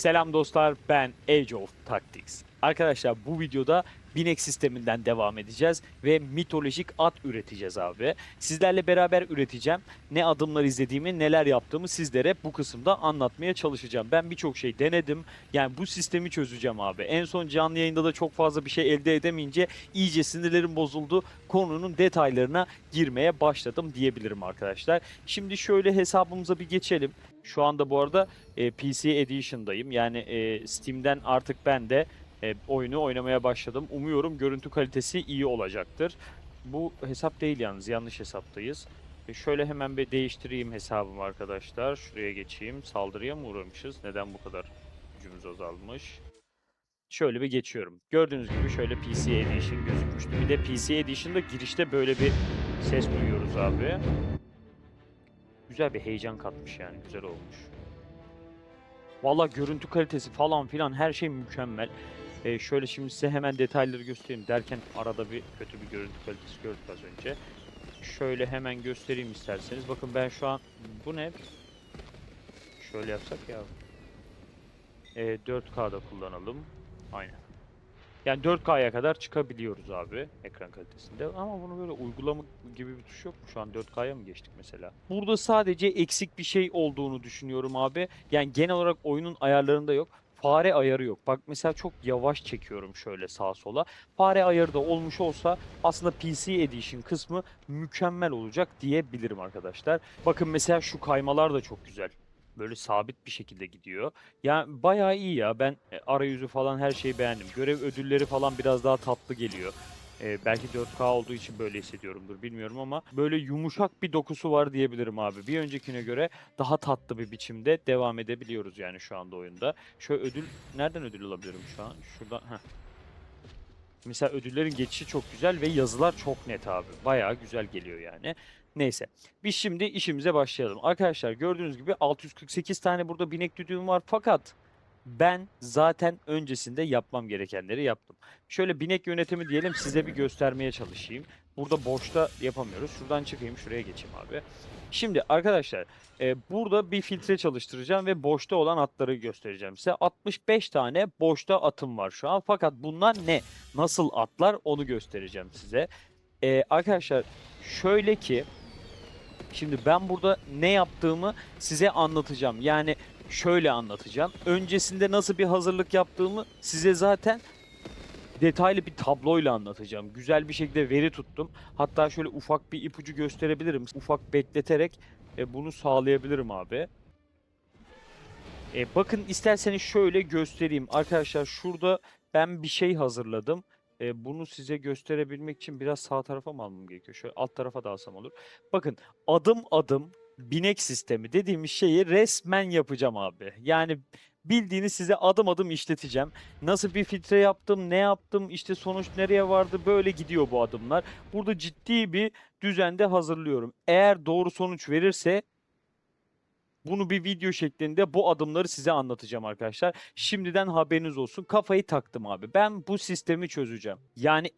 Selam dostlar, ben Age of Tactics. Arkadaşlar bu videoda binek sisteminden devam edeceğiz ve mitolojik at üreteceğiz abi. Sizlerle beraber üreteceğim. Ne adımlar izlediğimi, neler yaptığımı sizlere bu kısımda anlatmaya çalışacağım. Ben birçok şey denedim. Yani bu sistemi çözeceğim abi. En son canlı yayında da çok fazla bir şey elde edemeyince iyice sinirlerim bozuldu. Konunun detaylarına girmeye başladım diyebilirim arkadaşlar. Şimdi şöyle hesabımıza bir geçelim. Şu anda bu arada PC Edition'dayım. Yani Steam'den artık ben de oyunu oynamaya başladım. Umuyorum görüntü kalitesi iyi olacaktır. Bu hesap değil yalnız, yanlış hesaptayız. Şöyle hemen bir değiştireyim hesabımı arkadaşlar. Şuraya geçeyim. Saldırıya mı uğramışız? Neden bu kadar gücümüz azalmış? Şöyle bir geçiyorum. Gördüğünüz gibi şöyle PC Edition gözükmüştü. Bir de PC Edition'da girişte böyle bir ses duyuyoruz abi. Güzel bir heyecan katmış yani. Güzel olmuş. Valla görüntü kalitesi falan filan her şey mükemmel. Şöyle şimdi size hemen detayları göstereyim derken arada bir kötü bir görüntü kalitesi gördük az önce. Şöyle hemen göstereyim isterseniz. Bakın ben şu an bu ne? Şöyle yapsak ya. 4K'da kullanalım. Aynen. Yani 4K'ya kadar çıkabiliyoruz abi ekran kalitesinde. Ama bunu böyle uygulama gibi bir tuş yok mu? Şu an 4K'ya mı geçtik mesela? Burada sadece eksik bir şey olduğunu düşünüyorum abi. Yani genel olarak oyunun ayarlarında yok. Fare ayarı yok. Bak mesela çok yavaş çekiyorum şöyle sağa sola. Fare ayarı da olmuş olsa aslında PC Edition kısmı mükemmel olacak diyebilirim arkadaşlar. Bakın mesela şu kaymalar da çok güzel. Böyle sabit bir şekilde gidiyor. Ya bayağı iyi ya. Ben arayüzü falan her şeyi beğendim. Görev ödülleri falan biraz daha tatlı geliyor. Belki 4K olduğu için böyle hissediyorumdur bilmiyorum ama böyle yumuşak bir dokusu var diyebilirim abi. Bir öncekine göre daha tatlı bir biçimde devam edebiliyoruz yani şu anda oyunda. Şöyle nereden ödül alabilirim şu an? Şuradan. Heh. Mesela ödüllerin geçişi çok güzel ve yazılar çok net abi. Bayağı güzel geliyor yani. Neyse. Biz şimdi işimize başlayalım. Arkadaşlar gördüğünüz gibi 648 tane burada binek düdüğüm var fakat ben zaten öncesinde yapmam gerekenleri yaptım. Şöyle binek yönetimi diyelim size bir göstermeye çalışayım. Burada boşta yapamıyoruz. Şuradan çıkayım şuraya geçeyim abi. Şimdi arkadaşlar burada bir filtre çalıştıracağım ve boşta olan atları göstereceğim size. 65 tane boşta atım var şu an fakat bunlar ne? Nasıl atlar onu göstereceğim size. Arkadaşlar şöyle ki şimdi ben burada ne yaptığımı size anlatacağım. Yani şöyle anlatacağım. Öncesinde nasıl bir hazırlık yaptığımı size zaten detaylı bir tabloyla anlatacağım. Güzel bir şekilde veri tuttum. Hatta şöyle ufak bir ipucu gösterebilirim. Ufak bekleterek bunu sağlayabilirim abi. Bakın isterseniz şöyle göstereyim. Arkadaşlar şurada ben bir şey hazırladım. Bunu size gösterebilmek için biraz sağ tarafa mı almam gerekiyor? Şöyle alt tarafa da alsam olur. Bakın adım adım binek sistemi dediğimiz şeyi resmen yapacağım abi. Yani bildiğiniz size adım adım işleteceğim. Nasıl bir filtre yaptım, ne yaptım, işte sonuç nereye vardı böyle gidiyor bu adımlar. Burada ciddi bir düzende hazırlıyorum. Eğer doğru sonuç verirse bunu bir video şeklinde bu adımları size anlatacağım arkadaşlar. Şimdiden haberiniz olsun. Kafayı taktım abi. Ben bu sistemi çözeceğim. Yani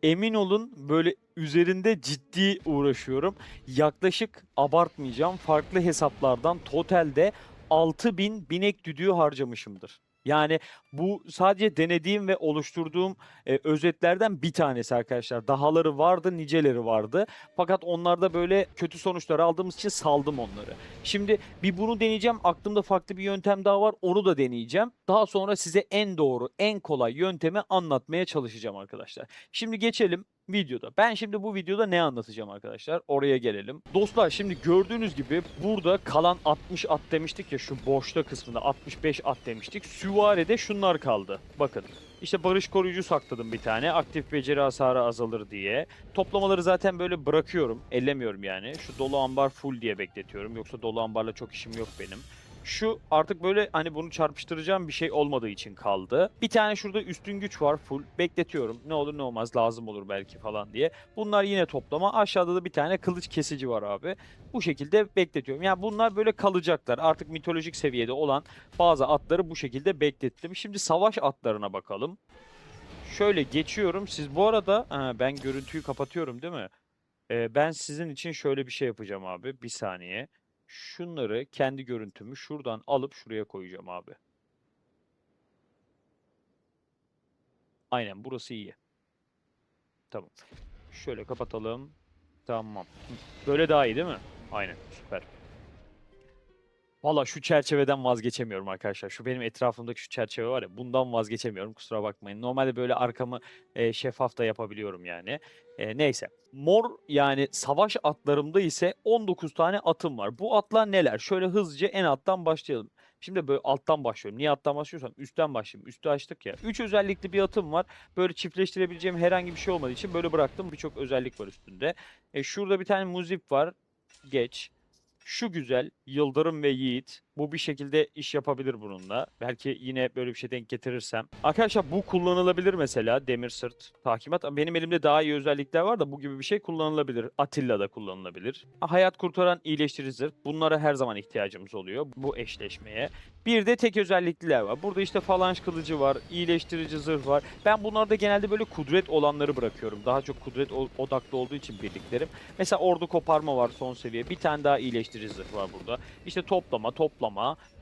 emin olun böyle üzerinde ciddi uğraşıyorum. Yaklaşık abartmayacağım farklı hesaplardan totalde 6000 binek düdüğü harcamışımdır. Yani bu sadece denediğim ve oluşturduğum özetlerden bir tanesi arkadaşlar. Dahaları vardı, niceleri vardı. Fakat onlarda böyle kötü sonuçlar aldığımız için saldım onları. Şimdi bir bunu deneyeceğim. Aklımda farklı bir yöntem daha var. Onu da deneyeceğim. Daha sonra size en doğru, en kolay yöntemi anlatmaya çalışacağım arkadaşlar. Şimdi geçelim videoda. Ben şimdi bu videoda ne anlatacağım arkadaşlar? Oraya gelelim. Dostlar şimdi gördüğünüz gibi burada kalan 60 at demiştik ya şu boşta kısmında 65 at demiştik. Süvaride şunlar kaldı. Bakın. İşte barış koruyucu sakladım bir tane. Aktif beceri hasarı azalır diye. Toplamaları zaten böyle bırakıyorum. Ellemiyorum yani. Şu dolu ambar full diye bekletiyorum. Yoksa dolu ambarla çok işim yok benim. Şu artık böyle hani bunu çarpıştıracağım bir şey olmadığı için kaldı. Bir tane şurada üstün güç var full. Bekletiyorum. Ne olur ne olmaz lazım olur belki falan diye. Bunlar yine toplama. Aşağıda da bir tane kılıç kesici var abi. Bu şekilde bekletiyorum. Yani bunlar böyle kalacaklar. Artık mitolojik seviyede olan bazı atları bu şekilde beklettim. Şimdi savaş atlarına bakalım. Şöyle geçiyorum. Siz bu arada ben görüntüyü kapatıyorum değil mi? Ben sizin için şöyle bir şey yapacağım abi. Bir saniye. Şunları kendi görüntümü şuradan alıp şuraya koyacağım abi. Aynen burası iyi. Tamam. Şöyle kapatalım. Tamam. Böyle daha iyi değil mi? Aynen. Süper. Valla şu çerçeveden vazgeçemiyorum arkadaşlar. Şu benim etrafımdaki şu çerçeve var ya, bundan vazgeçemiyorum, kusura bakmayın. Normalde böyle arkamı şeffaf da yapabiliyorum yani. Neyse. Mor yani savaş atlarımda ise 19 tane atım var. Bu atlar neler? Şöyle hızlıca en alttan başlayalım. Şimdi böyle alttan başlıyorum. Niye alttan başlıyorsam üstten başlayayım. Üstü açtık ya. 3 özellikli bir atım var. Böyle çiftleştirebileceğim herhangi bir şey olmadığı için böyle bıraktım. Birçok özellik var üstünde. Şurada bir tane muzip var. Geç. Şu güzel, Yıldırım ve Yiğit. Bu bir şekilde iş yapabilir bununla. Belki yine böyle bir şey denk getirirsem. Arkadaşlar bu kullanılabilir mesela. Demir sırt takimat. Benim elimde daha iyi özellikler var da bu gibi bir şey kullanılabilir. Atilla da kullanılabilir. Hayat kurtaran iyileştirici zırh. Bunlara her zaman ihtiyacımız oluyor bu eşleşmeye. Bir de tek özellikliler var. Burada işte falanş kılıcı var, iyileştirici zırh var. Ben bunlarda genelde böyle kudret olanları bırakıyorum. Daha çok kudret odaklı olduğu için birliklerim. Mesela ordu koparma var son seviye. Bir tane daha iyileştirici zırh var burada. İşte toplama.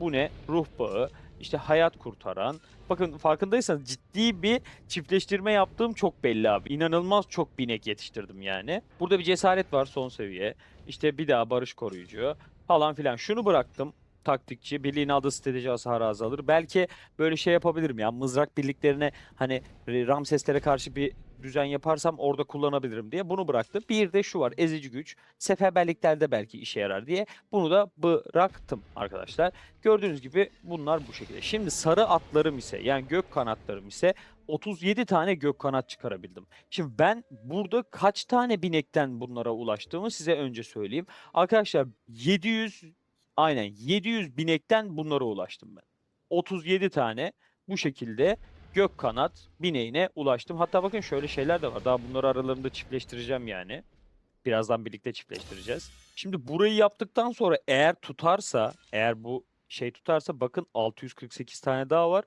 Bu ne? Ruh bağı. İşte hayat kurtaran. Bakın farkındaysanız ciddi bir çiftleştirme yaptığım çok belli abi. İnanılmaz çok binek yetiştirdim yani. Burada bir cesaret var son seviye. İşte bir daha barış koruyucu falan filan. Şunu bıraktım. Taktikçi. Birliğin aldığı strateji hasarı azalır. Belki böyle şey yapabilirim ya. Mızrak birliklerine hani Ramseslere karşı bir düzen yaparsam orada kullanabilirim diye bunu bıraktım. Bir de şu var, ezici güç. Seferberliklerde belki işe yarar diye bunu da bıraktım arkadaşlar. Gördüğünüz gibi bunlar bu şekilde. Şimdi sarı atlarım ise yani gök kanatlarım ise 37 tane gök kanat çıkarabildim. Şimdi ben burada kaç tane binekten bunlara ulaştığımı size önce söyleyeyim. Arkadaşlar 700, aynen 700 binekten bunlara ulaştım ben. 37 tane bu şekilde gök kanat bineğine ulaştım. Hatta bakın şöyle şeyler de var. Daha bunları aralarında çiftleştireceğim yani. Birazdan birlikte çiftleştireceğiz. Şimdi burayı yaptıktan sonra eğer tutarsa, eğer bu şey tutarsa bakın 648 tane daha var.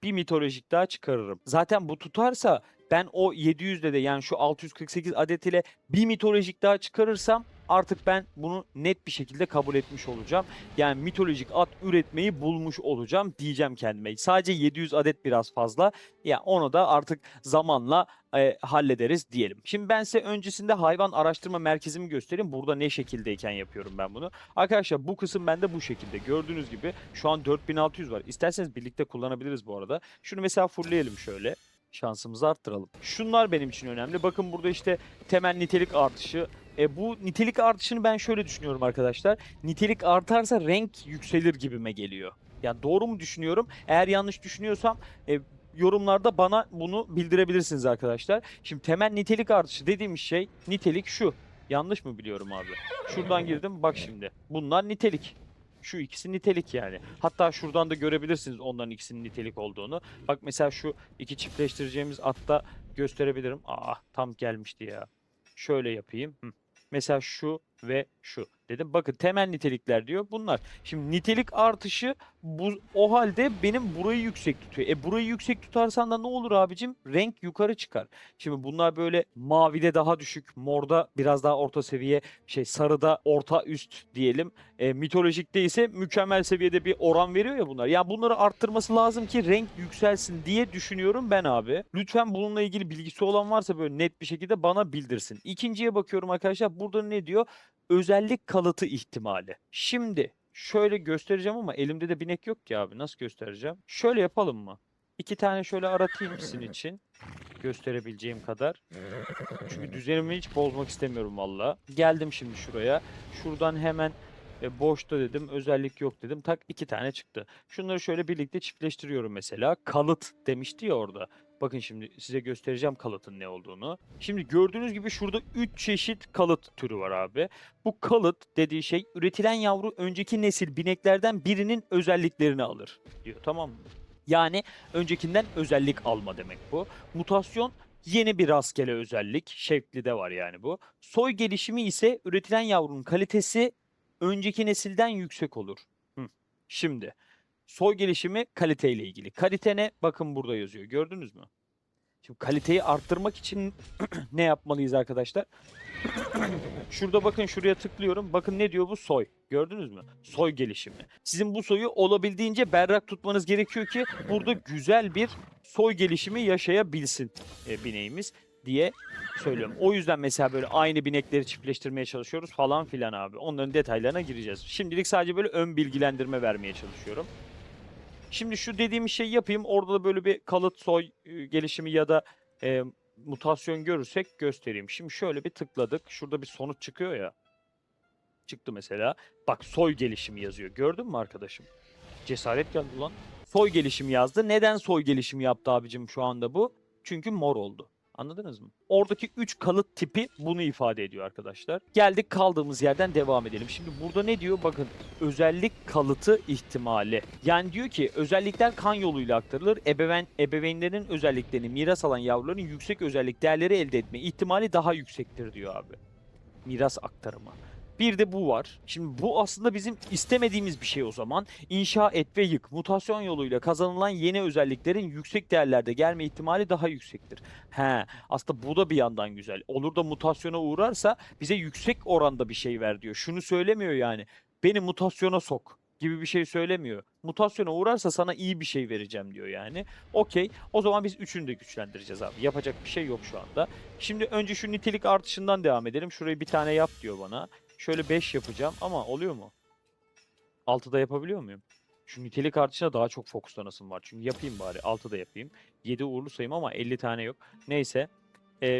Bir mitolojik daha çıkarırım. Zaten bu tutarsa ben o 700'de de yani şu 648 adet ile bir mitolojik daha çıkarırsam artık ben bunu net bir şekilde kabul etmiş olacağım. Yani mitolojik at üretmeyi bulmuş olacağım diyeceğim kendime. Sadece 700 adet biraz fazla. Ya onu da artık zamanla hallederiz diyelim. Şimdi ben size öncesinde hayvan araştırma merkezimi göstereyim. Burada ne şekildeyken yapıyorum ben bunu. Arkadaşlar bu kısım bende bu şekilde. Gördüğünüz gibi şu an 4600 var. İsterseniz birlikte kullanabiliriz bu arada. Şunu mesela fullleyelim şöyle. Şansımızı arttıralım. Şunlar benim için önemli. Bakın burada işte temel nitelik artışı. Bu nitelik artışını ben şöyle düşünüyorum arkadaşlar. Nitelik artarsa renk yükselir gibime geliyor. Ya doğru mu düşünüyorum? Eğer yanlış düşünüyorsam yorumlarda bana bunu bildirebilirsiniz arkadaşlar. Şimdi temel nitelik artışı dediğimiz şey nitelik şu. Yanlış mı biliyorum abi? Şuradan girdim bak şimdi. Bunlar nitelik. Şu ikisi nitelik yani. Hatta şuradan da görebilirsiniz onların ikisinin nitelik olduğunu. Bak mesela şu iki çiftleştireceğimiz atta gösterebilirim. Tam gelmişti ya. Şöyle yapayım. Mesela şu ve şu dedim. Bakın temel nitelikler diyor bunlar. Şimdi nitelik artışı o halde benim burayı yüksek tutuyor. Burayı yüksek tutarsan da ne olur abicim? Renk yukarı çıkar. Şimdi bunlar böyle mavide daha düşük, morda biraz daha orta seviye, sarıda orta üst diyelim. Mitolojikte ise mükemmel seviyede bir oran veriyor ya bunlar. Ya bunları arttırması lazım ki renk yükselsin diye düşünüyorum ben abi. Lütfen bununla ilgili bilgisi olan varsa böyle net bir şekilde bana bildirsin. İkinciye bakıyorum arkadaşlar. Burada ne diyor? Özellik kalıtı ihtimali. Şimdi şöyle göstereceğim ama elimde de binek yok ki abi. Nasıl göstereceğim? Şöyle yapalım mı? İki tane şöyle aratayım sizin için. Gösterebileceğim kadar. Çünkü düzenimi hiç bozmak istemiyorum valla. Geldim şimdi şuraya. Şuradan hemen boşta dedim. Özellik yok dedim. Tak iki tane çıktı. Şunları şöyle birlikte çiftleştiriyorum mesela. Kalıt demişti ya orada. Bakın şimdi size göstereceğim kalıtın ne olduğunu. Şimdi gördüğünüz gibi şurada 3 çeşit kalıt türü var abi. Bu kalıt dediği şey üretilen yavru önceki nesil bineklerden birinin özelliklerini alır diyor, tamam mı? Yani öncekinden özellik alma demek bu. Mutasyon yeni bir rastgele özellik şekli de var yani bu. Soy gelişimi ise üretilen yavrunun kalitesi önceki nesilden yüksek olur. Şimdi soy gelişimi kaliteyle ilgili. Kalite ne? Bakın burada yazıyor. Gördünüz mü? Şimdi kaliteyi arttırmak için ne yapmalıyız arkadaşlar? Şurada bakın, şuraya tıklıyorum. Bakın ne diyor bu? Soy. Gördünüz mü? Soy gelişimi. Sizin bu soyu olabildiğince berrak tutmanız gerekiyor ki burada güzel bir soy gelişimi yaşayabilsin bineğimiz diye söylüyorum. O yüzden mesela böyle aynı binekleri çiftleştirmeye çalışıyoruz falan filan abi. Onların detaylarına gireceğiz. Şimdilik sadece böyle ön bilgilendirme vermeye çalışıyorum. Şimdi şu dediğim şeyi yapayım. Orada da böyle bir kalıt soy gelişimi ya da e, mutasyon görürsek göstereyim. Şimdi şöyle bir tıkladık. Şurada bir sonuç çıkıyor ya. Çıktı mesela. Bak, soy gelişimi yazıyor. Gördün mü arkadaşım? Cesaret geldi lan. Soy gelişimi yazdı. Neden soy gelişimi yaptı abicim şu anda bu? Çünkü mor oldu. Anladınız mı? Oradaki 3 kalıt tipi bunu ifade ediyor arkadaşlar. Geldik kaldığımız yerden devam edelim. Şimdi burada ne diyor? Bakın, özellik kalıtı ihtimali. Yani diyor ki özellikler kan yoluyla aktarılır. Ebeveynlerin özelliklerini miras alan yavruların yüksek özellik değerleri elde etme ihtimali daha yüksektir diyor abi. Miras aktarımı. Bir de bu var. Şimdi bu aslında bizim istemediğimiz bir şey o zaman. İnşa et ve yık. Mutasyon yoluyla kazanılan yeni özelliklerin yüksek değerlerde gelme ihtimali daha yüksektir. Aslında bu da bir yandan güzel. Olur da mutasyona uğrarsa bize yüksek oranda bir şey ver diyor. Şunu söylemiyor yani. Beni mutasyona sok gibi bir şey söylemiyor. Mutasyona uğrarsa sana iyi bir şey vereceğim diyor yani. Okey. O zaman biz üçünü de güçlendireceğiz abi. Yapacak bir şey yok şu anda. Şimdi önce şu nitelik artışından devam edelim. Şurayı bir tane yap diyor bana. Şöyle 5 yapacağım ama oluyor mu? 6'da yapabiliyor muyum? Şu nitelik artışına daha çok fokuslanasım var. Çünkü yapayım bari. 6'da yapayım. 7 uğurlu sayım ama 50 tane yok. Neyse.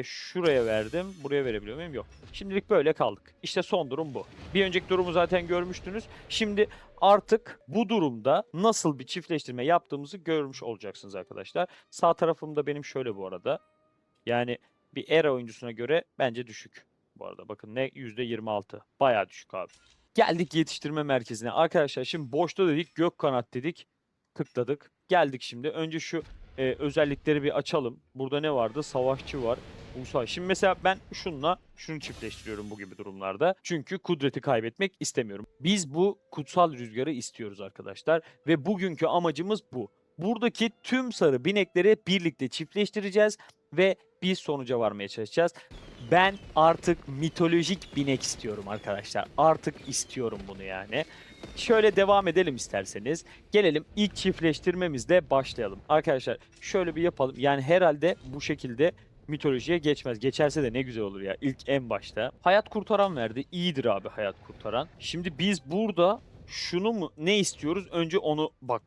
Şuraya verdim. Buraya verebiliyor muyum? Yok. Şimdilik böyle kaldık. İşte son durum bu. Bir önceki durumu zaten görmüştünüz. Şimdi artık bu durumda nasıl bir çiftleştirme yaptığımızı görmüş olacaksınız arkadaşlar. Sağ tarafımda benim şöyle bu arada. Yani bir era oyuncusuna göre bence düşük. Bu arada bakın ne, %26. Bayağı düşük abi. Geldik yetiştirme merkezine. Arkadaşlar şimdi boşta dedik, gök kanat dedik. Tıkladık. Geldik şimdi. Önce şu özellikleri bir açalım. Burada ne vardı? Savaşçı var. Ulusal. Şimdi mesela ben şununla şunu çiftleştiriyorum bu gibi durumlarda. Çünkü kudreti kaybetmek istemiyorum. Biz bu kutsal rüzgarı istiyoruz arkadaşlar. Ve bugünkü amacımız bu. Buradaki tüm sarı binekleri birlikte çiftleştireceğiz ve bir sonuca varmaya çalışacağız. Ben artık mitolojik binek istiyorum arkadaşlar. Artık istiyorum bunu yani. Şöyle devam edelim isterseniz. Gelelim ilk çiftleştirmemizle başlayalım. Arkadaşlar şöyle bir yapalım. Yani herhalde bu şekilde mitolojiye geçmez. Geçerse de ne güzel olur ya. İlk en başta. Hayat kurtaran verdi. İyidir abi hayat kurtaran. Şimdi biz burada şunu mu ne istiyoruz? Önce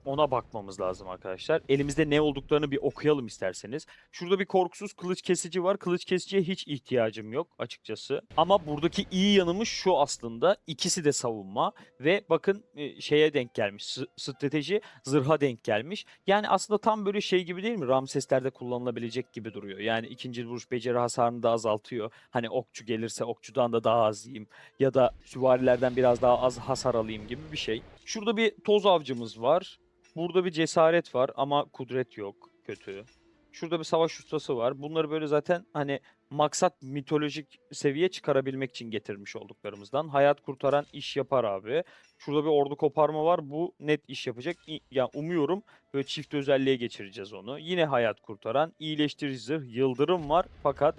ona bakmamız lazım arkadaşlar. Elimizde ne olduklarını bir okuyalım isterseniz. Şurada bir korkusuz kılıç kesici var. Kılıç kesiciye hiç ihtiyacım yok açıkçası. Ama buradaki iyi yanımız şu aslında. İkisi de savunma ve bakın şeye denk gelmiş. Strateji zırha denk gelmiş. Yani aslında tam böyle şey gibi değil mi? Ramses'lerde kullanılabilecek gibi duruyor. Yani ikinci vuruş beceri hasarını da azaltıyor. Hani okçu gelirse okçudan da daha az yiyeyim ya da süvarilerden biraz daha az hasar alayım gibi bir şey. Şurada bir toz avcımız var. Burada bir cesaret var ama kudret yok. Kötü. Şurada bir savaş ustası var. Bunları böyle zaten hani maksat mitolojik seviye çıkarabilmek için getirmiş olduklarımızdan. Hayat kurtaran iş yapar abi. Şurada bir ordu koparma var. Bu net iş yapacak. Ya umuyorum böyle çift özelliğe geçireceğiz onu. Yine hayat kurtaran, iyileştirici zırh, yıldırım var fakat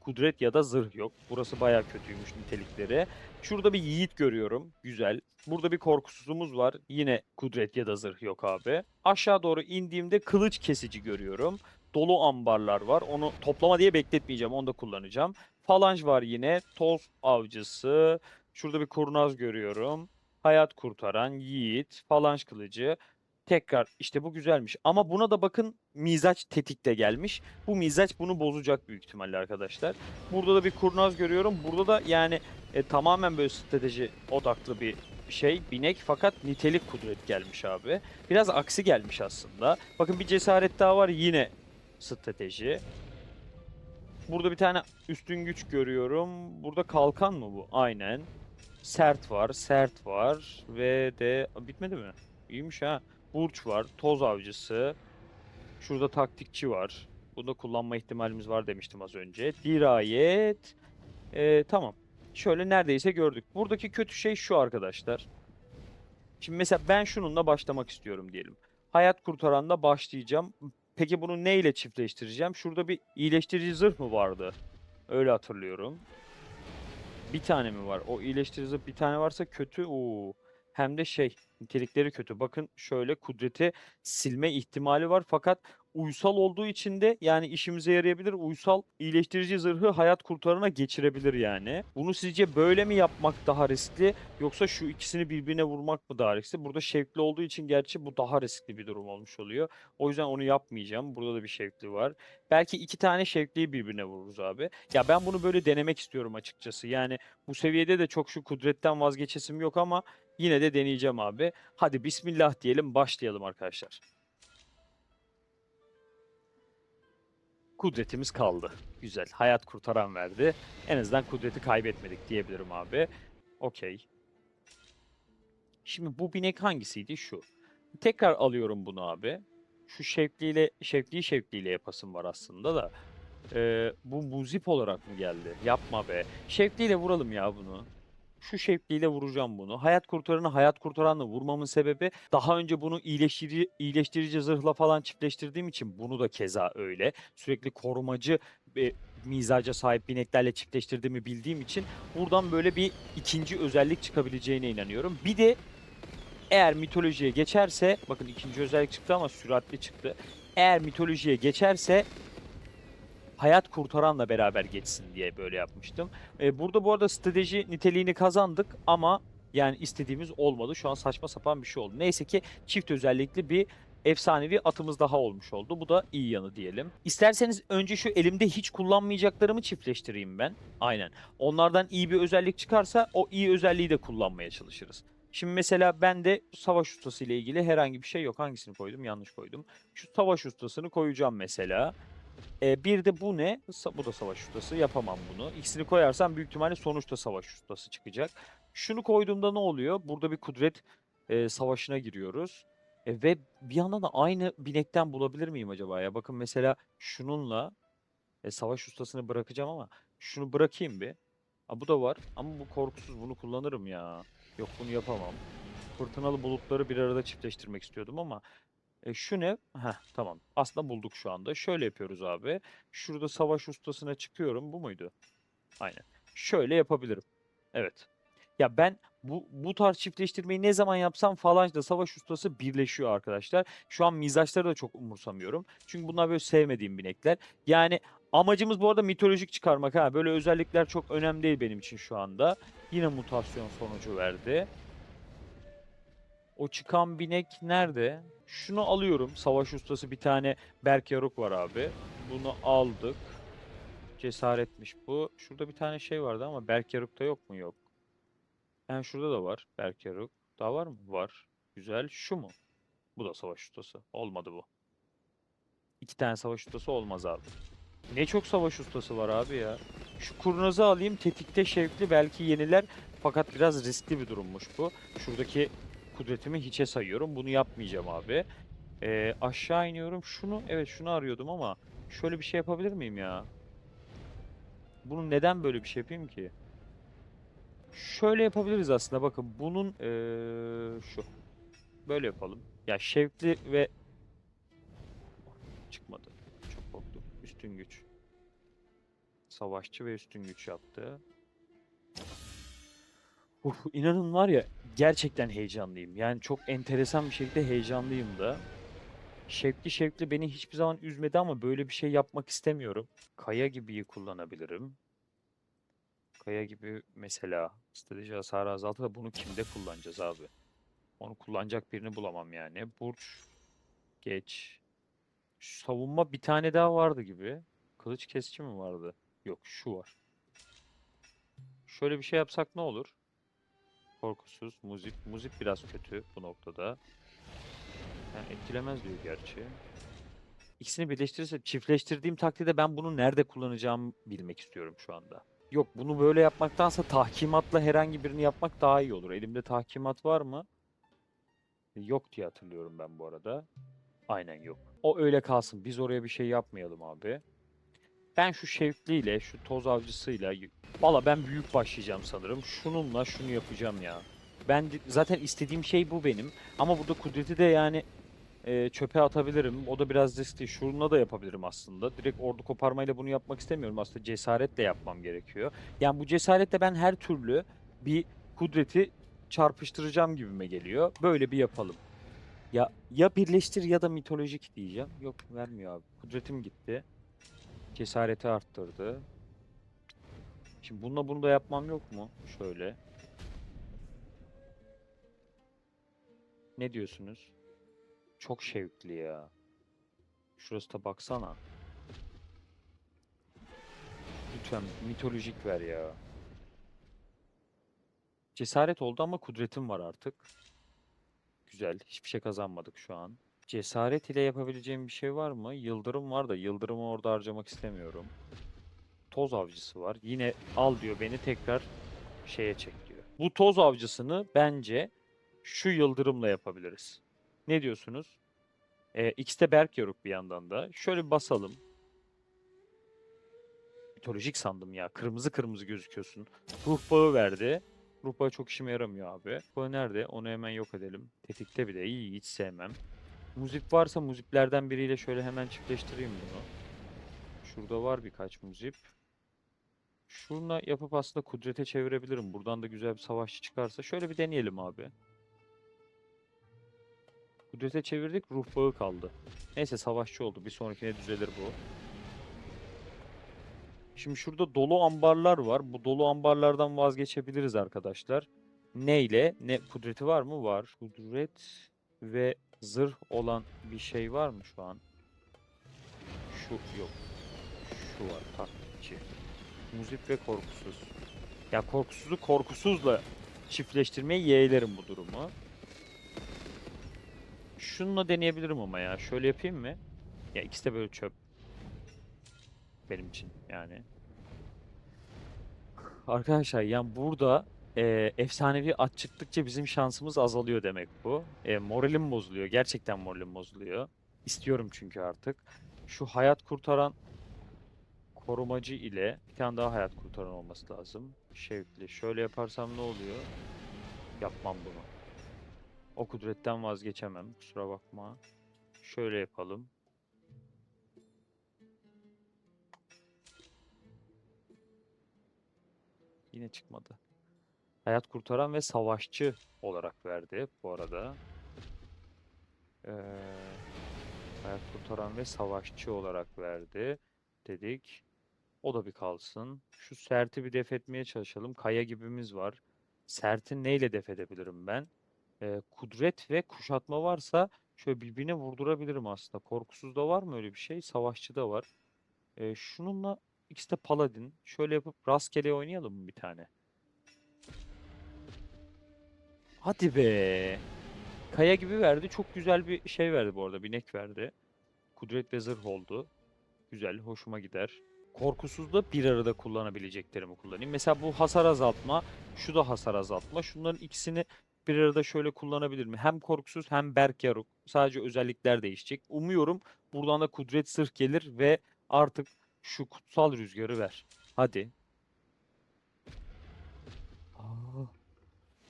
kudret ya da zırh yok. Burası bayağı kötüymüş nitelikleri. Şurada bir yiğit görüyorum. Güzel. Burada bir korkusuzumuz var. Yine kudret ya da zırh yok abi. Aşağı doğru indiğimde kılıç kesici görüyorum. Dolu ambarlar var. Onu toplama diye bekletmeyeceğim. Onu da kullanacağım. Falanj var yine. Toz avcısı. Şurada bir kurnaz görüyorum. Hayat kurtaran, yiğit, falanj kılıcı. Tekrar işte bu güzelmiş. Ama buna da bakın mizaç tetikte gelmiş. Bu mizaç bunu bozacak büyük ihtimalle arkadaşlar. Burada da bir kurnaz görüyorum. Burada da yani tamamen böyle strateji odaklı bir şey. Binek fakat nitelik kudret gelmiş abi. Biraz aksi gelmiş aslında. Bakın bir cesaret daha var, yine strateji. Burada bir tane üstün güç görüyorum. Burada kalkan mı bu? Aynen. Sert var, sert var ve de bitmedi mi? İyiymiş ha. Burç var, toz avcısı. Şurada taktikçi var. Bunu da kullanma ihtimalimiz var demiştim az önce. Dirayet. Tamam. Şöyle neredeyse gördük. Buradaki kötü şey şu arkadaşlar. Şimdi mesela ben şununla başlamak istiyorum diyelim. Hayat kurtaranla başlayacağım. Peki bunu ne ile çiftleştireceğim? Şurada bir iyileştirici zırh mı vardı? Öyle hatırlıyorum. Bir tane mi var? O iyileştirici zırh bir tane varsa kötü. Oo. Hem de nitelikleri kötü. Bakın şöyle kudreti silme ihtimali var fakat uysal olduğu için de yani işimize yarayabilir. Uysal iyileştirici zırhı hayat kurtarana geçirebilir yani. Bunu sizce böyle mi yapmak daha riskli yoksa şu ikisini birbirine vurmak mı daha riskli? Burada şevkli olduğu için gerçi bu daha riskli bir durum olmuş oluyor. O yüzden onu yapmayacağım. Burada da bir şevkli var. Belki iki tane şevkliyi birbirine vururuz abi. Ya ben bunu böyle denemek istiyorum açıkçası. Yani bu seviyede de çok şu kudretten vazgeçesim yok ama yine de deneyeceğim abi. Hadi bismillah diyelim, başlayalım arkadaşlar. Kudretimiz kaldı. Güzel. Hayat kurtaran verdi. En azından kudreti kaybetmedik diyebilirim abi. Okey. Şimdi bu binek hangisiydi? Şu. Tekrar alıyorum bunu abi. Şu şevkliyle yapasım var aslında da. Bu muzip olarak mı geldi? Yapma be. Şevkliyle vuralım ya bunu. Şu şevkliyle vuracağım bunu. Hayat kurtaranı hayat kurtaranla vurmamın sebebi daha önce bunu iyileştirici zırhla falan çiftleştirdiğim için bunu da keza öyle. Sürekli korumacı mizaca sahip bineklerle çiftleştirdiğimi bildiğim için buradan böyle bir ikinci özellik çıkabileceğine inanıyorum. Bir de eğer mitolojiye geçerse, bakın ikinci özellik çıktı ama süratli çıktı. Eğer mitolojiye geçerse hayat kurtaranla beraber geçsin diye böyle yapmıştım. Burada bu arada strateji niteliğini kazandık ama yani istediğimiz olmadı. Şu an saçma sapan bir şey oldu. Neyse ki çift özellikli bir efsanevi atımız daha olmuş oldu. Bu da iyi yanı diyelim. İsterseniz önce şu elimde hiç kullanmayacaklarımı çiftleştireyim ben. Aynen. Onlardan iyi bir özellik çıkarsa o iyi özelliği de kullanmaya çalışırız. Şimdi mesela bende savaş ustası ile ilgili herhangi bir şey yok. Hangisini koydum? Yanlış koydum. Şu savaş ustasını koyacağım mesela. Bir de bu ne? Bu da savaş ustası. Yapamam bunu. İkisini koyarsam büyük ihtimalle sonuçta savaş ustası çıkacak. Şunu koyduğumda ne oluyor? Burada bir kudret savaşına giriyoruz. Ve bir yandan da aynı binekten bulabilir miyim acaba ya? Bakın mesela şununla savaş ustasını bırakacağım ama şunu bırakayım bir. Bu da var ama bu korkusuz, bunu kullanırım ya. Yok, bunu yapamam. Fırtınalı bulutları bir arada çiftleştirmek istiyordum ama şu ne? Heh, tamam. Aslında bulduk şu anda. Şöyle yapıyoruz abi. Şurada savaş ustasına çıkıyorum. Bu muydu? Aynen. Şöyle yapabilirim. Evet. Ya ben bu tarz çiftleştirmeyi ne zaman yapsam falanjla savaş ustası birleşiyor arkadaşlar. Şu an mizaçları da çok umursamıyorum. Çünkü bunlar böyle sevmediğim binekler. Yani amacımız bu arada mitolojik çıkarmak ha. Böyle özellikler çok önemli değil benim için şu anda. Yine mutasyon sonucu verdi. O çıkan binek nerede? Şunu alıyorum. Savaş ustası bir tane Berk Yaruk var abi. Bunu aldık. Cesaretmiş bu. Şurada bir tane şey vardı ama Berk Yaruk'ta yok mu? Yok. Yani şurada da var Berk Yaruk. Daha var mı? Var. Güzel. Şu mu? Bu da savaş ustası. Olmadı bu. İki tane savaş ustası olmaz abi. Ne çok savaş ustası var abi ya. Şu kurnazı alayım. Tetikte şevkli belki yeniler. Fakat biraz riskli bir durummuş bu. Şuradaki kudretimi hiçe sayıyorum. Bunu yapmayacağım abi. Aşağı iniyorum. Evet, şunu arıyordum ama şöyle bir şey yapabilir miyim ya? Bunu neden böyle bir şey yapayım ki? Şöyle yapabiliriz aslında. Bakın bunun şu. Böyle yapalım. Ya şevkli ve çıkmadı. Çok korktum. Üstün güç. Savaşçı ve üstün güç yaptı. İnanın var ya, gerçekten heyecanlıyım. Yani çok enteresan bir şekilde heyecanlıyım da. Şevkli beni hiçbir zaman üzmedi ama böyle bir şey yapmak istemiyorum. Kaya gibiyi kullanabilirim. Kaya gibi mesela strateji hasarı azaltı da bunu kimde kullanacağız abi? Onu kullanacak birini bulamam yani. Burç geç. Savunma bir tane daha vardı gibi. Kılıç kesici mi vardı? Yok, şu var. Şöyle bir şey yapsak ne olur? Korkusuz, muzip. Muzip biraz kötü bu noktada. Yani etkilemez diyor gerçi. İkisini birleştirirse, çiftleştirdiğim takdirde ben bunu nerede kullanacağımı bilmek istiyorum şu anda. Yok, bunu böyle yapmaktansa tahkimatla herhangi birini yapmak daha iyi olur. Elimde tahkimat var mı? Yok diye hatırlıyorum ben bu arada. Aynen yok. O öyle kalsın. Biz oraya bir şey yapmayalım abi. Ben şu şevkliyle, şu toz avcısıyla... Valla ben büyük başlayacağım sanırım. Şununla şunu yapacağım ya. Zaten istediğim şey bu benim. Ama burada kudreti de yani çöpe atabilirim. O da biraz riskli. Şununla da yapabilirim aslında. Direkt ordu koparmayla bunu yapmak istemiyorum. Aslında cesaretle yapmam gerekiyor. Yani bu cesaretle ben her türlü bir kudreti çarpıştıracağım gibime geliyor. Böyle bir yapalım. Ya birleştir ya da mitolojik diyeceğim. Yok, vermiyor abi. Kudretim gitti. Cesareti arttırdı. Şimdi bununla bunu da yapmam yok mu? Şöyle. Ne diyorsunuz? Çok şevkli ya. Şurası da baksana. Lütfen mitolojik ver ya. Cesaret oldu ama kudretim var artık. Güzel. Hiçbir şey kazanmadık şu an. Cesaret ile yapabileceğim bir şey var mı? Yıldırım var da yıldırımı orada harcamak istemiyorum. Toz avcısı var. Yine al diyor, beni tekrar şeye çek diyor. Bu toz avcısını bence şu yıldırımla yapabiliriz. Ne diyorsunuz? X'te Berk Yoruk bir yandan da. Şöyle bir basalım. Mitolojik sandım ya. Kırmızı kırmızı gözüküyorsun. Ruh bağı verdi. Ruh bağı çok işime yaramıyor abi. Ruh bağı nerede? Onu hemen yok edelim. Tetikte bir de iyi, hiç sevmem. Muzip varsa muziplerden biriyle şöyle hemen çiftleştireyim bunu. Şurada var birkaç muzip. Şununla yapıp aslında kudrete çevirebilirim. Buradan da güzel bir savaşçı çıkarsa. Şöyle bir deneyelim abi. Kudrete çevirdik, ruh bağı kaldı. Neyse, savaşçı oldu. Bir sonrakine düzelir bu. Şimdi şurada dolu ambarlar var. Bu dolu ambarlardan vazgeçebiliriz arkadaşlar. Neyle? Ne kudreti var mı? Var. Kudret ve zırh olan bir şey var mı şu an? Şu yok. Şu var. Taktikçi. Muzip ve korkusuz. Ya korkusuzu korkusuzla çiftleştirmeyi yeğlerim bu durumu. Şununla deneyebilirim ama ya. Şöyle yapayım mı? Ya ikisi de böyle çöp. Benim için yani. Arkadaşlar yani burada efsanevi at çıktıkça bizim şansımız azalıyor demek bu. Moralim bozuluyor. Gerçekten moralim bozuluyor. İstiyorum çünkü artık. Şu hayat kurtaran korumacı ile bir tane daha hayat kurtaran olması lazım. Şevkli. Şöyle yaparsam ne oluyor? Yapmam bunu. O kudretten vazgeçemem. Kusura bakma. Şöyle yapalım. Yine çıkmadı. Hayat kurtaran ve savaşçı olarak verdi bu arada. Ee, hayat kurtaran ve savaşçı olarak verdi dedik. O da bir kalsın. Şu Sert'i bir def etmeye çalışalım. Kaya gibimiz var. Sert'i neyle def edebilirim ben? Kudret ve kuşatma varsa şöyle birbirine vurdurabilirim aslında. Korkusuz da var mı öyle bir şey? Savaşçı da var. Şununla ikisi de paladin. Şöyle yapıp rastgele oynayalım mı bir tane? Hadi be. Kaya gibi verdi. Çok güzel bir şey verdi bu arada. Binek verdi. Kudret ve zırh oldu. Güzel, hoşuma gider. Korkusuzda bir arada kullanabileceklerimi kullanayım. Mesela bu hasar azaltma, şu da hasar azaltma. Şunların ikisini bir arada şöyle kullanabilir mi? Hem korkusuz hem berk yaruk. Sadece özellikler değişecek. Umuyorum buradan da kudret zırh gelir ve artık şu kutsal rüzgarı ver. Hadi. Aa,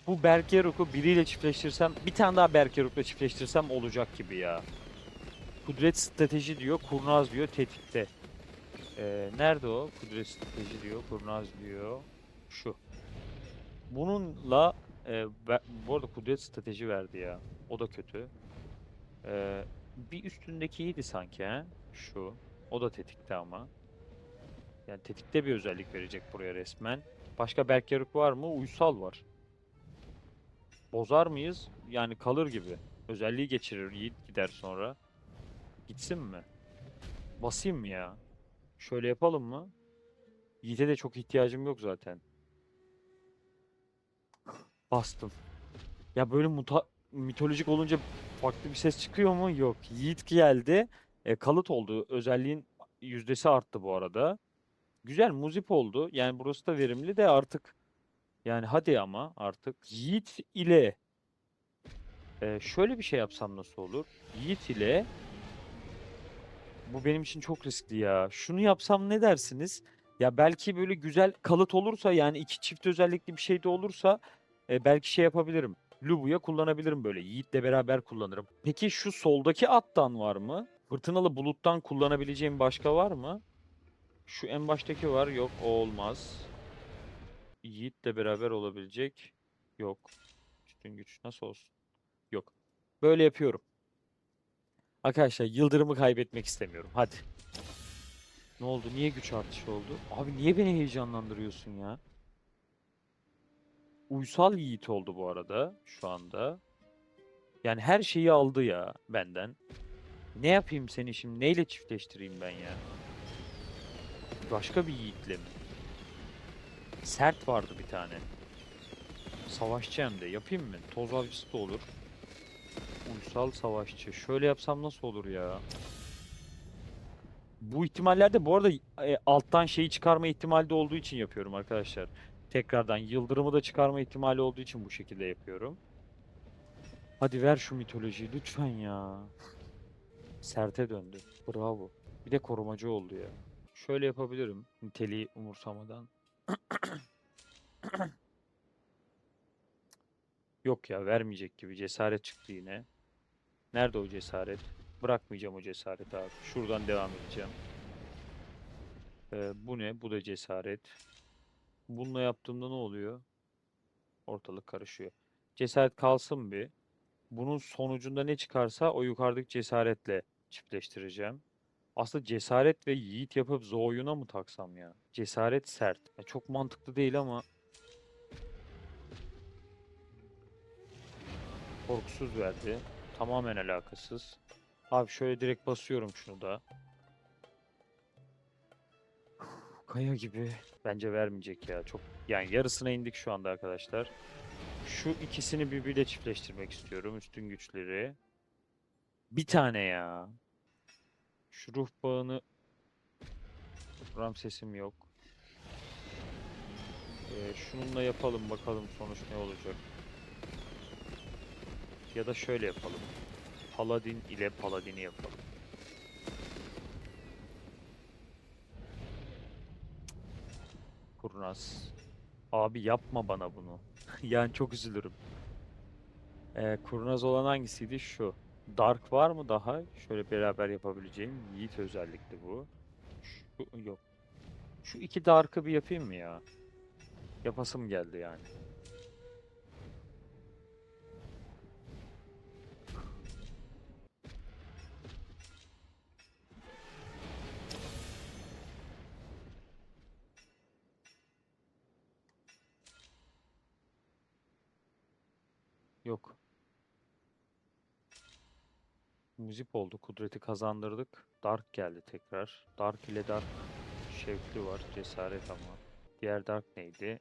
bu berk yaruku biriyle çiftleştirsem, bir tane daha berk yarukla çiftleştirsem olacak gibi ya. Kudret strateji diyor, kurnaz diyor, tetikte. Nerede o? Kudret strateji diyor, kurnaz diyor. Şu. Bununla bu arada kudret strateji verdi ya. O da kötü. Bir üstündeki iyiydi sanki he. Şu. O da tetikte ama. Yani tetikte bir özellik verecek buraya resmen. Başka Berk var mı? Uysal var. Bozar mıyız? Yani kalır gibi. Özelliği geçirir. Yiğit gider sonra. Gitsin mi? Basayım mı ya? Şöyle yapalım mı? Yiğit'e de çok ihtiyacım yok zaten. Bastım. Ya böyle mitolojik olunca farklı bir ses çıkıyor mu? Yok. Yiğit geldi. Kalıt oldu. Özelliğin yüzdesi arttı bu arada. Güzel muzip oldu. Yani burası da verimli de artık. Yani hadi ama artık. Yiğit ile şöyle bir şey yapsam nasıl olur? Yiğit ile bu benim için çok riskli ya. Şunu yapsam ne dersiniz? Ya belki böyle güzel kalıt olursa, yani iki çift özellikli bir şey de olursa belki şey yapabilirim. Lubu'ya kullanabilirim böyle. Yiğit'le beraber kullanırım. Peki şu soldaki attan var mı? Fırtınalı buluttan kullanabileceğim başka var mı? Şu en baştaki var. Yok, o olmaz. Yiğit'le beraber olabilecek. Yok. Üstün güç nasıl olsun? Yok. Böyle yapıyorum. Arkadaşlar yıldırımı kaybetmek istemiyorum. Hadi. Ne oldu? Niye güç artışı oldu? Abi niye beni heyecanlandırıyorsun ya? Uysal Yiğit oldu bu arada şu anda. Yani her şeyi aldı ya benden. Ne yapayım seni şimdi? Neyle çiftleştireyim ben ya? Başka bir Yiğit'le mi? Sert vardı bir tane. Savaşçı hem de. Yapayım mı? Toz avcısı da olur. Uysal savaşçı. Şöyle yapsam nasıl olur ya? Bu ihtimallerde bu arada alttan şeyi çıkarma ihtimali de olduğu için yapıyorum arkadaşlar. Tekrardan yıldırımı da çıkarma ihtimali olduğu için bu şekilde yapıyorum. Hadi ver şu mitolojiyi lütfen ya. Serte döndü. Bravo. Bir de korumacı oldu ya. Şöyle yapabilirim. Niteliği umursamadan. Yok ya vermeyecek gibi. Cesaret çıktı yine. Nerede o cesaret? Bırakmayacağım o cesareti abi. Şuradan devam edeceğim. Bu ne? Bu da cesaret. Bununla yaptığımda ne oluyor? Ortalık karışıyor. Cesaret kalsın bir. Bunun sonucunda ne çıkarsa o yukarıdaki cesaretle çiftleştireceğim. Aslında cesaret ve yiğit yapıp Zo'yuna mı taksam ya? Cesaret sert. Ya çok mantıklı değil ama korkusuz verdi. Tamamen alakasız. Abi şöyle direkt basıyorum şunu da. Kaya gibi. Bence vermeyecek ya. Çok yani yarısına indik şu anda arkadaşlar. Şu ikisini birbiriyle çiftleştirmek istiyorum. Üstün güçleri. Bir tane ya. Şu ruh bağını Ramses'im yok. Şununla yapalım bakalım sonuç ne olacak. Ya da şöyle yapalım. Paladin ile Paladin'i yapalım. Kurnaz. Abi yapma bana bunu. Yani çok üzülürüm. Kurnaz olan hangisiydi? Şu. Dark var mı daha? Şöyle beraber yapabileceğim. Yiğit özellikle bu. Şu yok. Şu iki Dark'ı bir yapayım mı ya? Yapasım geldi yani. Yok. Muzip oldu. Kudreti kazandırdık. Dark geldi tekrar. Dark ile Dark şevkli var. Cesaret ama. Diğer Dark neydi?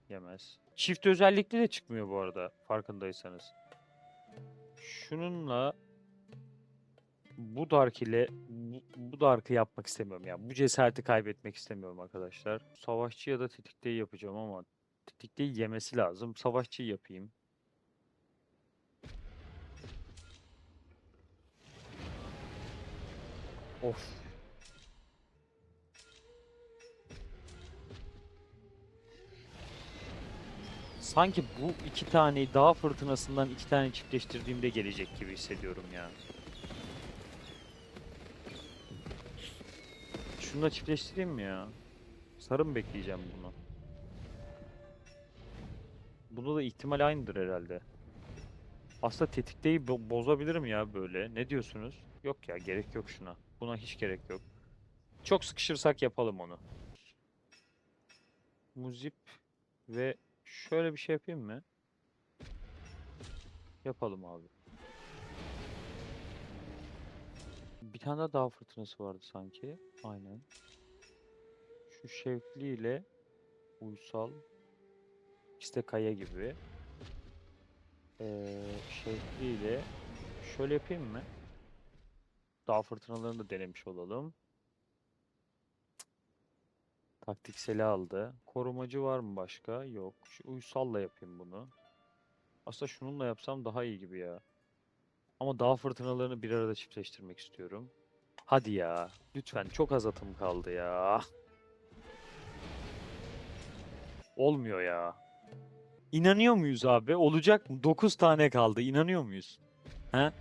Yemez. Çift özellikli de çıkmıyor bu arada. Farkındaysanız. Şununla bu Dark ile bu Dark'ı yapmak istemiyorum ya. Bu cesareti kaybetmek istemiyorum arkadaşlar. Savaşçı ya da tetikteyi yapacağım ama tetikteyi yemesi lazım. Savaşçıyı yapayım. Of. Sanki bu iki taneyi dağ fırtınasından iki tane çiftleştirdiğimde gelecek gibi hissediyorum ya. Şunu da çiftleştireyim mi ya? Sarı mı bekleyeceğim bunu? Bunda da ihtimal aynıdır herhalde. Aslında tetikteyi bozabilirim ya böyle. Ne diyorsunuz? Yok ya gerek yok şuna. Buna hiç gerek yok. Çok sıkışırsak yapalım onu. Muzip ve şöyle bir şey yapayım mı? Yapalım abi. Bir tane daha dağ fırtınası vardı sanki. Aynen. Şu şevkli ile uysal. İkisi de kaya gibi. Şevkli ile şöyle yapayım mı? Dağ fırtınalarını da denemiş olalım. Taktikseli aldı. Korumacı var mı başka? Yok. Şu uysalla yapayım bunu. Aslında şununla yapsam daha iyi gibi ya. Ama dağ fırtınalarını bir arada çiftleştirmek istiyorum. Hadi ya. Lütfen çok az atım kaldı ya. Olmuyor ya. İnanıyor muyuz abi? Olacak mı? 9 tane kaldı. İnanıyor muyuz? He?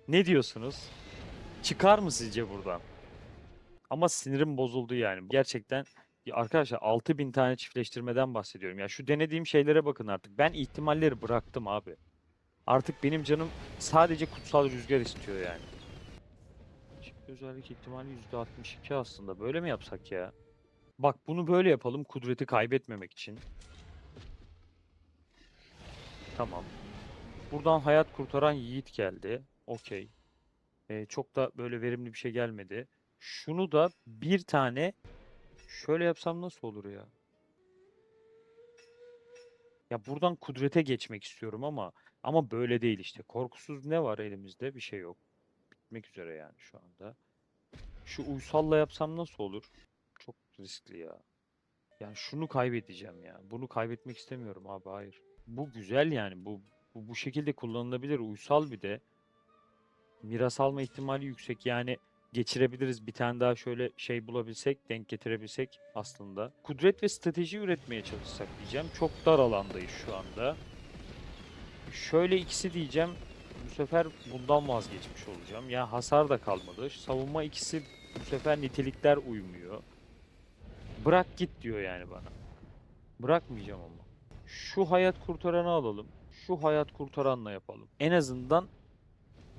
Ne diyorsunuz? Çıkar mı sizce buradan? Ama sinirim bozuldu yani. Gerçekten ya arkadaşlar 6.000 tane çiftleştirmeden bahsediyorum. Ya şu denediğim şeylere bakın artık. Ben ihtimalleri bıraktım abi. Artık benim canım sadece kutsal rüzgar istiyor yani. Çift özellik ihtimali %62 aslında. Böyle mi yapsak ya? Bak bunu böyle yapalım kudreti kaybetmemek için. Tamam. Buradan hayat kurtaran Yiğit geldi. Okey. Çok da böyle verimli bir şey gelmedi. Şunu da bir tane şöyle yapsam nasıl olur ya? Ya buradan kudrete geçmek istiyorum ama böyle değil işte. Korkusuz ne var elimizde? Bir şey yok. Bitmek üzere yani şu anda. Şu uysalla yapsam nasıl olur? Çok riskli ya. Yani şunu kaybedeceğim ya. Bunu kaybetmek istemiyorum abi, hayır. Bu güzel yani. Bu şekilde kullanılabilir. Uysal bir de. Miras alma ihtimali yüksek. Yani geçirebiliriz. Bir tane daha şöyle şey bulabilsek, denk getirebilsek aslında. Kudret ve strateji üretmeye çalışsak diyeceğim. Çok dar alandayız şu anda. Şöyle ikisi diyeceğim. Bu sefer bundan vazgeçmiş olacağım. Ya hasar da kalmadı. Savunma ikisi bu sefer nitelikler uymuyor. Bırak git diyor yani bana. Bırakmayacağım ama. Şu hayat kurtaranı alalım. Şu hayat kurtaranla yapalım. En azından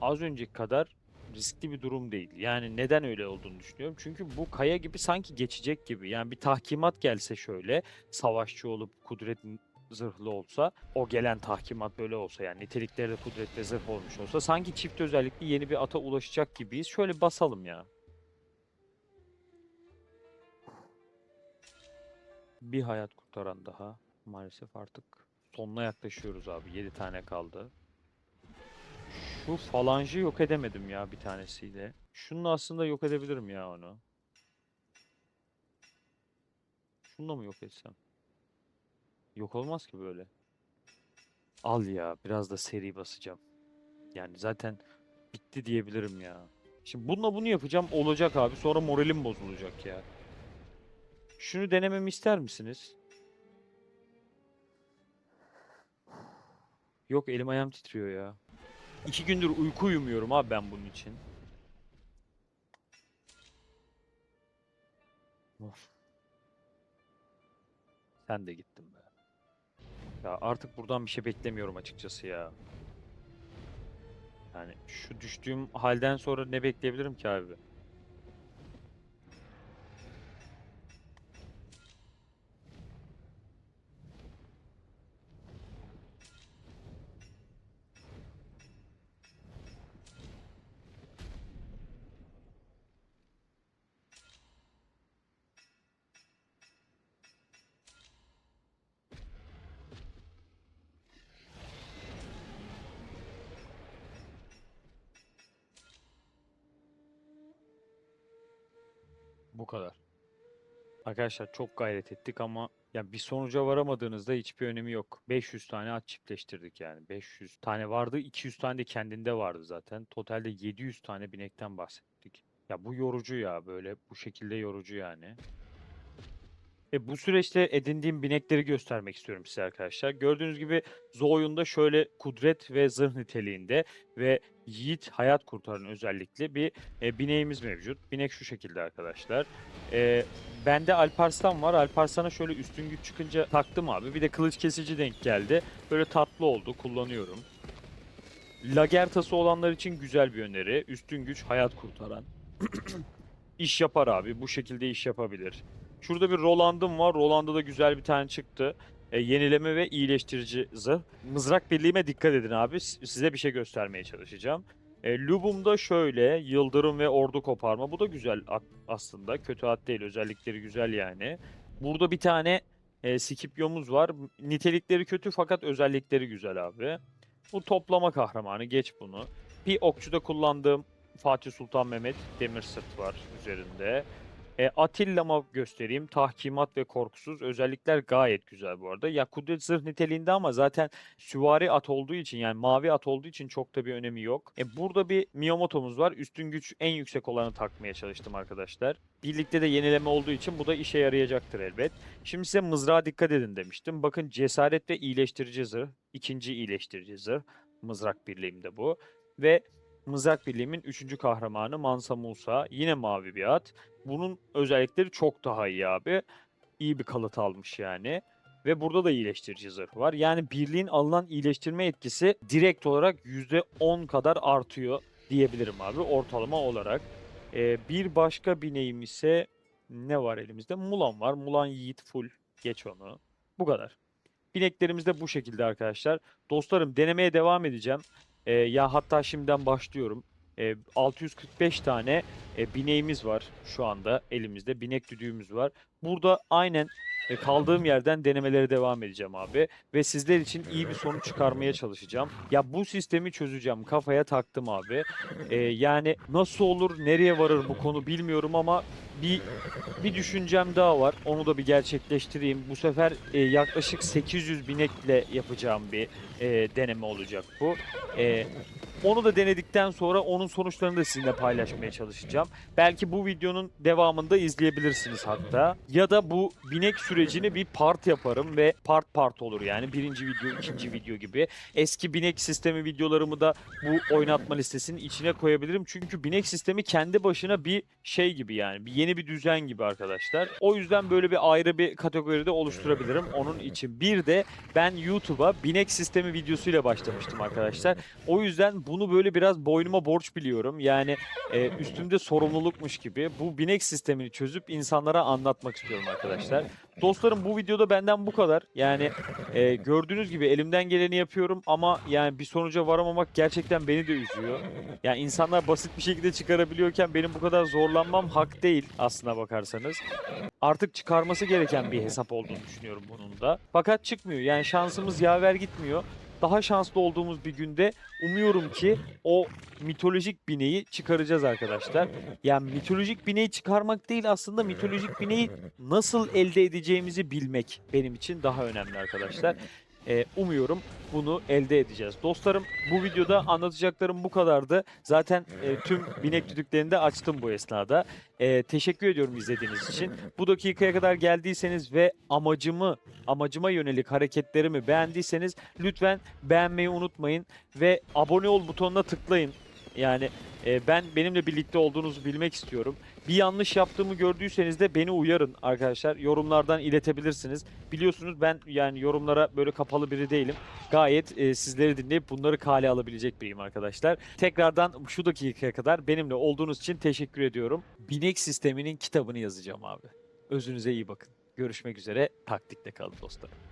az önceki kadar riskli bir durum değil. Yani neden öyle olduğunu düşünüyorum. Çünkü bu kaya gibi sanki geçecek gibi. Yani bir tahkimat gelse şöyle savaşçı olup kudret zırhlı olsa, o gelen tahkimat böyle olsa yani nitelikleri de kudret ve zırh olmuş olsa sanki çift özellikli yeni bir ata ulaşacak gibiyiz. Şöyle basalım ya. Bir hayat kurtaran daha. Maalesef artık sonuna yaklaşıyoruz abi. 7 tane kaldı. Şu falanjı yok edemedim ya bir tanesiyle. Şunu aslında yok edebilirim ya onu. Şunu da mı yok etsem? Yok olmaz ki böyle. Al ya biraz da seri basacağım. Yani zaten bitti diyebilirim ya. Şimdi bununla bunu yapacağım olacak abi. Sonra moralim bozulacak ya. Şunu denememi ister misiniz? Yok elim ayağım titriyor ya. 2 gündür uyku uyumuyorum abi ben bunun için. Of, sen de gittin be. Ya artık buradan bir şey beklemiyorum açıkçası ya. Yani şu düştüğüm halden sonra ne bekleyebilirim ki abi? Bu kadar. Arkadaşlar çok gayret ettik ama ya bir sonuca varamadığınızda hiçbir önemi yok. 500 tane at çiftleştirdik yani. 500 tane vardı, 200 tane de kendinde vardı zaten. Totalde 700 tane binekten bahsettik. Ya bu yorucu ya böyle bu şekilde yorucu yani. Bu süreçte edindiğim binekleri göstermek istiyorum size arkadaşlar. Gördüğünüz gibi Zoyun'da şöyle kudret ve zırh niteliğinde ve yiğit hayat kurtaran özellikle bir bineğimiz mevcut. Binek şu şekilde arkadaşlar. E, Bende Alparslan var. Alparslan'a şöyle üstün güç çıkınca taktım abi. Bir de kılıç kesici denk geldi. Böyle tatlı oldu. Kullanıyorum. Lagertası olanlar için güzel bir öneri. Üstün güç hayat kurtaran. İş yapar abi. Bu şekilde iş yapabilir. Şurada bir Roland'ım var. Roland'da da güzel bir tane çıktı. Yenileme ve iyileştirici zırh. Mızrak birliğime dikkat edin abi. Size bir şey göstermeye çalışacağım. Lubum'da şöyle yıldırım ve ordu koparma. Bu da güzel aslında. Kötü at değil. Özellikleri güzel yani. Burada bir tane Scipio'muz var. Nitelikleri kötü fakat özellikleri güzel abi. Bu toplama kahramanı. Geç bunu. Bir okçuda kullandığım Fatih Sultan Mehmet demir sırt var üzerinde. Atilla'ma göstereyim. Tahkimat ve korkusuz. Özellikler gayet güzel bu arada. Ya kudret zırh niteliğinde ama zaten süvari at olduğu için, yani mavi at olduğu için çok da bir önemi yok. Burada bir Miyamoto'muz var. Üstün güç en yüksek olanı takmaya çalıştım arkadaşlar. Birlikte de yenileme olduğu için bu da işe yarayacaktır elbet. Şimdi size mızrağa dikkat edin demiştim. Bakın cesaret ve iyileştirici zırh. İkinci iyileştirici zırh. Mızrak birliğimde bu. Ve Mızrak Birliği'min 3. kahramanı Mansa Musa. Yine mavi bir at. Bunun özellikleri çok daha iyi abi. İyi bir kalıt almış yani. Ve burada da iyileştirici zırh var. Yani birliğin alınan iyileştirme etkisi direkt olarak %10 kadar artıyor diyebilirim abi ortalama olarak. Bir başka bineğim ise ne var elimizde? Mulan var. Mulan Yiğit full. Geç onu. Bu kadar. Bineklerimiz de bu şekilde arkadaşlar. Dostlarım denemeye devam edeceğim. Ya hatta şimdiden başlıyorum. 645 tane bineğimiz var şu anda elimizde. Binek düdüğümüz var. Burada aynen kaldığım yerden denemelere devam edeceğim abi. Ve sizler için iyi bir sonuç çıkarmaya çalışacağım. Ya bu sistemi çözeceğim. Kafaya taktım abi. Yani nasıl olur, nereye varır bu konu bilmiyorum ama bir bir düşüncem daha var. Onu da bir gerçekleştireyim. Bu sefer yaklaşık 800 binekle yapacağım bir deneme olacak bu. E, Onu da denedikten sonra onun sonuçlarını da sizinle paylaşmaya çalışacağım. Belki bu videonun devamında izleyebilirsiniz hatta. Ya da bu binek sürecini bir part yaparım ve part part olur yani. Birinci video, ikinci video gibi. Eski binek sistemi videolarımı da bu oynatma listesinin içine koyabilirim. Çünkü binek sistemi kendi başına bir şey gibi yani. Yeni bir düzen gibi arkadaşlar. O yüzden böyle bir ayrı bir kategoride oluşturabilirim onun için. Bir de ben YouTube'a binek sistemi videosuyla başlamıştım arkadaşlar. O yüzden bunu böyle biraz boynuma borç biliyorum. Yani üstümde sorumlulukmuş gibi bu binek sistemini çözüp insanlara anlatmak istiyorum arkadaşlar. Dostlarım bu videoda benden bu kadar. Yani gördüğünüz gibi elimden geleni yapıyorum ama yani bir sonuca varamamak gerçekten beni de üzüyor. Yani insanlar basit bir şekilde çıkarabiliyorken benim bu kadar zorlanmam hak değil aslına bakarsanız. Artık çıkarması gereken bir hesap olduğunu düşünüyorum bunun da. Fakat çıkmıyor. Yani şansımız yaver gitmiyor. Daha şanslı olduğumuz bir günde umuyorum ki o mitolojik bineği çıkaracağız arkadaşlar. Yani mitolojik bineği çıkarmak değil, aslında mitolojik bineği nasıl elde edeceğimizi bilmek benim için daha önemli arkadaşlar. Umuyorum bunu elde edeceğiz. Dostlarım bu videoda anlatacaklarım bu kadardı. Zaten tüm binek düdüklerini de açtım bu esnada. Teşekkür ediyorum izlediğiniz için. Bu dakikaya kadar geldiyseniz ve amacıma yönelik hareketlerimi beğendiyseniz lütfen beğenmeyi unutmayın ve abone ol butonuna tıklayın. Yani ben benimle birlikte olduğunuzu bilmek istiyorum. Bir yanlış yaptığımı gördüyseniz de beni uyarın arkadaşlar. Yorumlardan iletebilirsiniz. Biliyorsunuz ben yani yorumlara böyle kapalı biri değilim. Gayet sizleri dinleyip bunları kale alabilecek biriyim arkadaşlar. Tekrardan şu dakikaya kadar benimle olduğunuz için teşekkür ediyorum. Binek sisteminin kitabını yazacağım abi. Özünüze iyi bakın. Görüşmek üzere. Taktikte kalın dostlar.